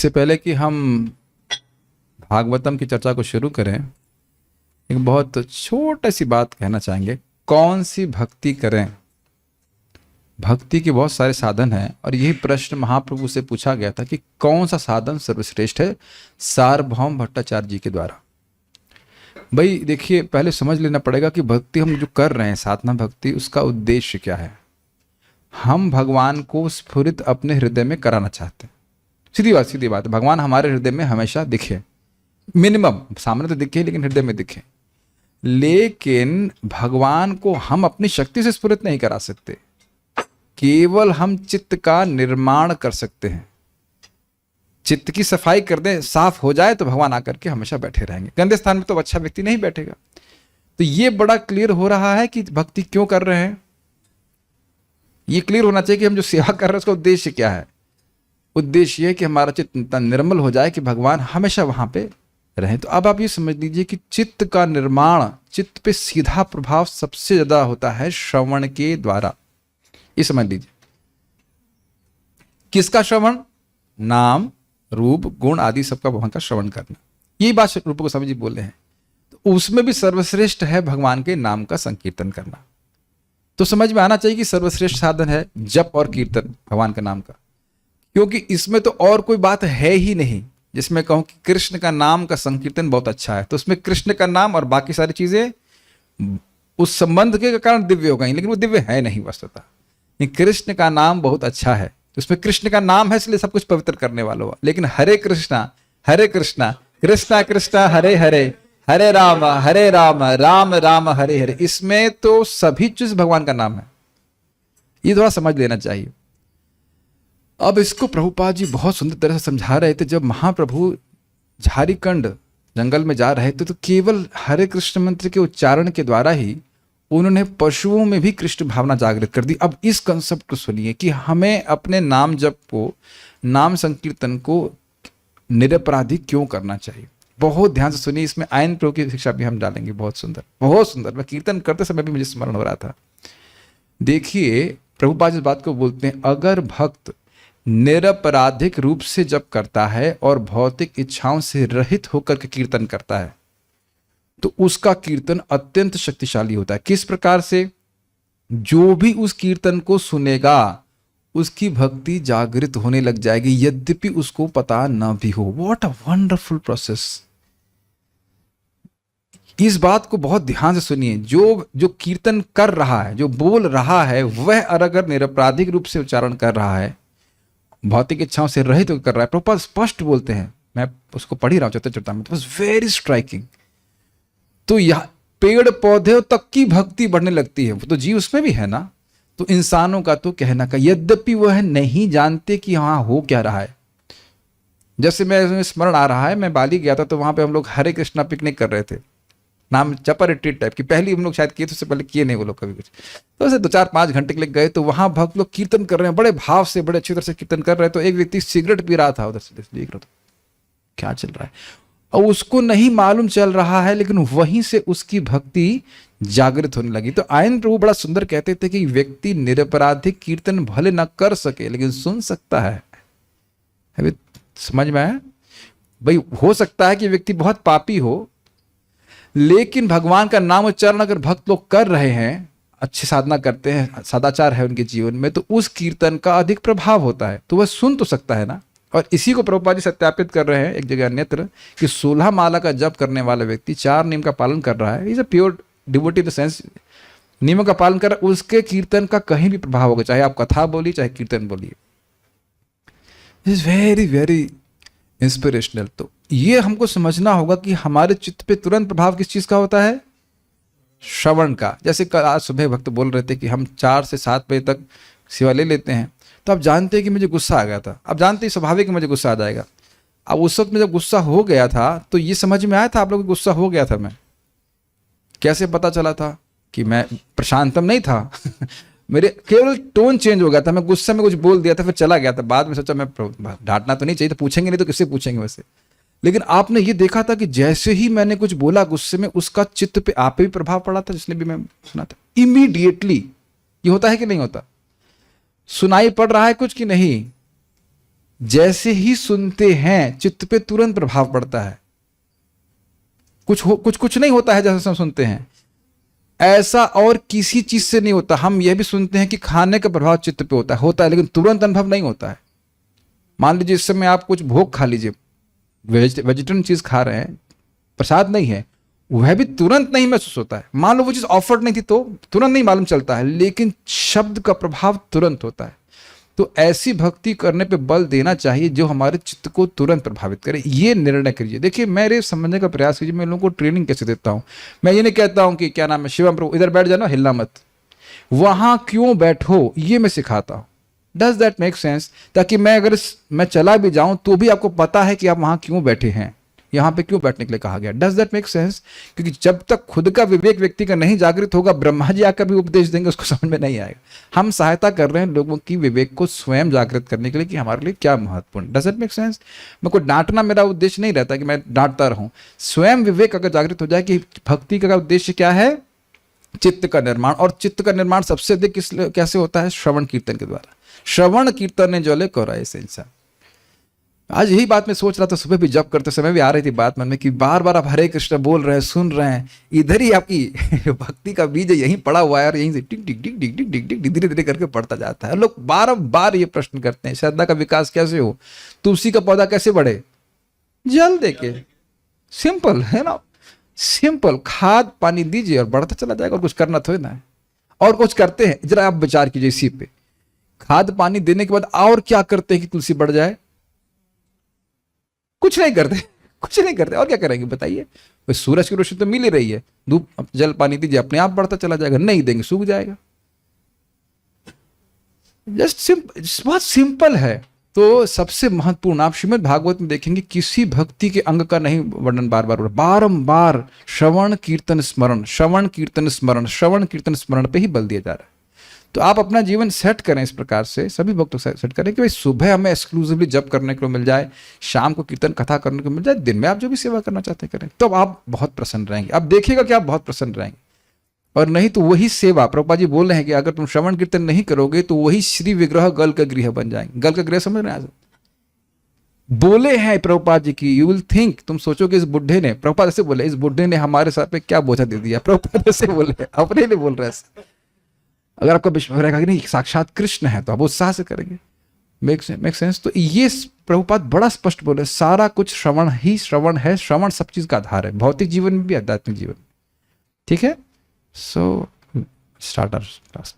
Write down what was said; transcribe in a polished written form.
इससे पहले कि हम भागवतम की चर्चा को शुरू करें, एक बहुत छोटी सी बात कहना चाहेंगे। कौन सी भक्ति करें? भक्ति के बहुत सारे साधन हैं और यही प्रश्न महाप्रभु से पूछा गया था कि कौन सा साधन सर्वश्रेष्ठ है, सार्वभौम भट्टाचार्य जी के द्वारा। भाई देखिए, पहले समझ लेना पड़ेगा कि भक्ति हम जो कर रहे हैं, साधना भक्ति, उसका उद्देश्य क्या है। हम भगवान को स्फुरित अपने हृदय में कराना चाहते हैं। सीधी बात है, भगवान हमारे हृदय में हमेशा दिखे, मिनिमम सामने तो दिखे लेकिन हृदय में दिखे। लेकिन भगवान को हम अपनी शक्ति से स्फुरित नहीं करा सकते, केवल हम चित्त का निर्माण कर सकते हैं। चित्त की सफाई कर दें, साफ हो जाए तो भगवान आकर के हमेशा बैठे रहेंगे। गंदे स्थान में तो अच्छा व्यक्ति नहीं बैठेगा। तो ये बड़ा क्लियर हो रहा है कि भक्ति क्यों कर रहे हैं। ये क्लियर होना चाहिए कि हम जो सेवा कर रहे हैं उसका उद्देश्य क्या है। उद्देश्य है कि हमारा चित्त निर्मल हो जाए कि भगवान हमेशा वहां पे रहे। तो अब आप ये समझ लीजिए कि चित्त का निर्माण, चित्त पे सीधा प्रभाव सबसे ज्यादा होता है श्रवण के द्वारा। ये समझ लीजिए। किसका श्रवण? नाम, रूप, गुण आदि सबका भगवान का श्रवण करना। यही बात रूप गोस्वामी जी बोले हैं। तो उसमें भी सर्वश्रेष्ठ है भगवान के नाम का संकीर्तन करना। तो समझ में आना चाहिए कि सर्वश्रेष्ठ साधन है जप और कीर्तन भगवान का नाम का, क्योंकि इसमें तो और कोई बात है ही नहीं। जिसमें कहूं कि कृष्ण का नाम का संकीर्तन बहुत अच्छा है, तो उसमें कृष्ण का नाम और बाकी सारी चीजें उस संबंध के कारण दिव्य हो गई, लेकिन वो दिव्य है नहीं वस्तुतः। कृष्ण का नाम बहुत अच्छा है, तो उसमें कृष्ण का नाम है इसलिए सब कुछ पवित्र करने वाला हुआ। लेकिन हरे कृष्णा कृष्णा कृष्णा हरे हरे, हरे राम राम राम हरे हरे, इसमें तो सभी चीज भगवान का नाम है। ये थोड़ा समझ लेना चाहिए। अब इसको प्रभुपाद जी बहुत सुंदर तरह से समझा रहे थे। जब महाप्रभु झारीखंड जंगल में जा रहे थे तो केवल हरे कृष्ण मंत्र के उच्चारण के द्वारा ही उन्होंने पशुओं में भी कृष्ण भावना जागृत कर दी। अब इस कंसेप्ट को सुनिए कि हमें अपने नाम जप को, नाम संकीर्तन को निरपराधी क्यों करना चाहिए। बहुत ध्यान से सुनिए, इसमें आयन प्रभु की शिक्षा भी हम डालेंगे। बहुत सुंदर, बहुत सुंदर। मैं कीर्तन करते समय भी मुझे स्मरण हो रहा था। देखिए, प्रभुपाद इस बात को बोलते हैं, अगर भक्त निरपराधिक रूप से जप करता है और भौतिक इच्छाओं से रहित होकर के कीर्तन करता है तो उसका कीर्तन अत्यंत शक्तिशाली होता है। किस प्रकार से? जो भी उस कीर्तन को सुनेगा उसकी भक्ति जागृत होने लग जाएगी, यद्यपि उसको पता न भी हो। What a wonderful process. इस बात को बहुत ध्यान से सुनिए। जो कीर्तन कर रहा है, जो बोल रहा है, वह अगर निरपराधिक रूप से उच्चारण कर रहा है, भौतिक इच्छाओं से रहित तो कर रहा है। प्रभुपाद स्पष्ट बोलते हैं, मैं उसको पढ़ ही रहा हूं चतुर्थ चरितामृत, तो वेरी स्ट्राइकिंग। तो यह पेड़ पौधे तक की भक्ति बढ़ने लगती है। वो तो जीव उसमें भी है ना। तो इंसानों का तो कहना का, यद्यपि वह नहीं जानते कि वहां हो क्या रहा है। जैसे मैं स्मरण आ रहा है, मैं बाली गया था तो वहां पे हम लोग हरे कृष्णा पिकनिक कर रहे थे, नाम चपर रिट्रीट टाइप की। पहली हम लोग शायद किए थे, उससे पहले किए नहीं वो लोग कभी कुछ। तो ऐसे 2-4-5 घंटे के लिए गए तो वहां भक्त लोग कीर्तन कर रहे हैं, बड़े भाव से, बड़े अच्छी तरह से कीर्तन कर रहे हैं। तो एक व्यक्ति सिगरेट पी रहा था, उधर से देख रहा था क्या चल रहा है, और उसको नहीं मालूम चल रहा है, लेकिन वहीं से उसकी भक्ति जागृत होने लगी। तो आयन प्रभु बड़ा सुंदर कहते थे कि व्यक्ति निरपराधिक कीर्तन भले न कर सके लेकिन सुन सकता है। अभी समझ में आया? भाई हो सकता है कि व्यक्ति बहुत पापी हो, लेकिन भगवान का नाम उच्चारण अगर भक्त लोग कर रहे हैं, अच्छी साधना करते हैं, सदाचार है उनके जीवन में, तो उस कीर्तन का अधिक प्रभाव होता है। तो वह सुन तो सकता है ना। और इसी को प्रभुपाद जी सत्यापित कर रहे हैं एक जगह अन्यत्र कि 16 माला का जप करने वाला व्यक्ति 4 नियम का पालन कर रहा है, is a pure devotee in the sense, नियमों का पालन कर रहा है, उसके कीर्तन का कहीं भी प्रभाव होगा, चाहे आप कथा बोलिए चाहे कीर्तन बोलिए। Is very very inspirational. तो ये हमको समझना होगा कि हमारे चित्त पे तुरंत प्रभाव किस चीज का होता है? श्रवण का। जैसे कल आज सुबह भक्त बोल रहे थे कि हम 4 से 7 बजे तक सेवा ले लेते हैं, तो आप जानते हैं कि मुझे गुस्सा आ गया था। आप जानते हैं स्वाभाविक कि मुझे गुस्सा आ जाएगा। अब उस वक्त में जब गुस्सा हो गया था तो ये समझ में आया था आप लोग को गुस्सा हो गया था। मैं कैसे पता चला था कि मैं प्रशांतम नहीं था मेरे केवल टोन चेंज हो गया था, मैं गुस्से में कुछ बोल दिया था, फिर चला गया था। बाद में सोचा मैं डांटना तो नहीं चाहिए, तो पूछेंगे नहीं तो किससे पूछेंगे वैसे। लेकिन आपने ये देखा था कि जैसे ही मैंने कुछ बोला गुस्से में, उसका चित्त पे आप पे भी प्रभाव पड़ा था, जिसने भी मैं सुना था इमीडिएटली। ये होता है कि नहीं होता? सुनाई पड़ रहा है कुछ कि नहीं? जैसे ही सुनते हैं चित्त पे तुरंत प्रभाव पड़ता है। कुछ नहीं होता है जैसे हम सुनते हैं, ऐसा और किसी चीज से नहीं होता। हम यह भी सुनते हैं कि खाने का प्रभाव चित्त पे होता है, लेकिन तुरंत अनुभव नहीं होता है। मान लीजिए इस समय आप कुछ भोग खा लीजिए, वेजिटेरियन चीज खा रहे हैं, प्रसाद नहीं है, वह भी तुरंत नहीं महसूस होता है। मान लो वो चीज ऑफर्ड नहीं थी तो तुरंत नहीं मालूम चलता है, लेकिन शब्द का प्रभाव तुरंत होता है। तो ऐसी भक्ति करने पे बल देना चाहिए जो हमारे चित्त को तुरंत प्रभावित करे। ये निर्णय करिए। देखिए, मेरे समझने का प्रयास कीजिए, मैं लोगों को ट्रेनिंग कैसे देता हूं। मैं ये नहीं कहता हूं कि क्या नाम है शिवम प्रभु इधर बैठ जाना, हिलना मत, वहां क्यों बैठो, ये मैं सिखाता हूं। Does that make sense? ताकि मैं चला भी जाऊं तो भी आपको पता है कि आप वहां क्यों बैठे हैं, यहां पे क्यों बैठने के लिए कहा गया। Does that make sense? क्योंकि जब तक खुद का विवेक व्यक्ति का नहीं जागृत होगा, ब्रह्मा जी आकर भी उपदेश देंगे उसको समझ में नहीं आएगा। हम सहायता कर रहे हैं लोगों की विवेक को स्वयं जागृत करने के लिए कि हमारे लिए क्या महत्वपूर्ण। Does that make sense? मैं कोई डांटना मेरा उद्देश्य नहीं रहता कि मैं डांटता रहूं। स्वयं विवेक अगर जागृत हो जाए कि भक्ति का उद्देश्य क्या है, चित्त का निर्माण, और चित्त का निर्माण सबसे अधिक कैसे होता है? श्रवण कीर्तन के द्वारा। श्रवण कीर्तन ने जले को ऐसे इंसान। आज यही बात मैं सोच रहा था, सुबह भी जप करते समय भी आ रही थी बात मन में कि बार बार आप हरे कृष्ण बोल रहे हैं, सुन रहे हैं, इधर ही आपकी भक्ति का बीज यहीं पड़ा हुआ है और यहीं से टिक टिक टिक टिक टिक टिक टिक धीरे धीरे करके पड़ता जाता है। लोग बार ये प्रश्न करते हैं, श्रद्धा का विकास कैसे हो, तुलसी का पौधा कैसे बढ़े? जल देके। सिंपल है ना, सिंपल। खाद पानी दीजिए और बढ़ता चला जाएगा, और कुछ करना थोड़ी ना है। और कुछ करते हैं, जरा आप विचार कीजिए इसी पे। खाद पानी देने के बाद और क्या करते हैं कि तुलसी बढ़ जाए? कुछ नहीं करते, और क्या करेंगे बताइए? सूरज की रोशनी तो मिल ही रही है, धूप जल पानी दीजिए, अपने आप बढ़ता चला जाएगा। नहीं देंगे सूख जाएगा। बहुत सिंपल है। तो सबसे महत्वपूर्ण, आप श्रीमद् भागवत में देखेंगे किसी भक्ति के अंग का नहीं वर्णन बार बार, बारंबार श्रवण कीर्तन स्मरण, श्रवण कीर्तन स्मरण, श्रवण कीर्तन स्मरण पे ही बल दिया जा रहा है। तो आप अपना जीवन सेट करें इस प्रकार से, सभी भक्तों से सेट करें कि भाई सुबह हमें एक्सक्लूसिवली जप करने को मिल जाए, शाम को कीर्तन कथा करने को मिल जाए, दिन में आप जो भी सेवा करना चाहते हैं करें। तो आप बहुत प्रसन्न रहेंगे। आप देखिएगा कि आप बहुत प्रसन्न रहेंगे। और नहीं तो वही सेवा, प्रभुपाद जी बोल रहे हैं कि अगर तुम श्रवण कीर्तन नहीं करोगे तो वही श्री विग्रह गल का गृह बन जाएंगे। गल का गृह समझ रहे हैं? बोले हैं प्रभुपाद जी की, यू विल थिंक, तुम सोचोगे इस बुढ़े ने, प्रभुपाद ऐसे बोले, इस बुढ़े ने हमारे सर पे क्या बोझा दे दिया। प्रभुपाद ऐसे बोले, अपने लिए बोल रहे हैं। अगर आपको विश्वास रहेगा कि नहीं साक्षात कृष्ण है तो आप उत्साह से करेंगे। Make sense? तो ये प्रभुपाद बड़ा स्पष्ट बोले, सारा कुछ श्रवण ही श्रवण है। श्रवण सब चीज का आधार है, भौतिक जीवन में भी, आध्यात्मिक जीवन में। ठीक है? So start our class.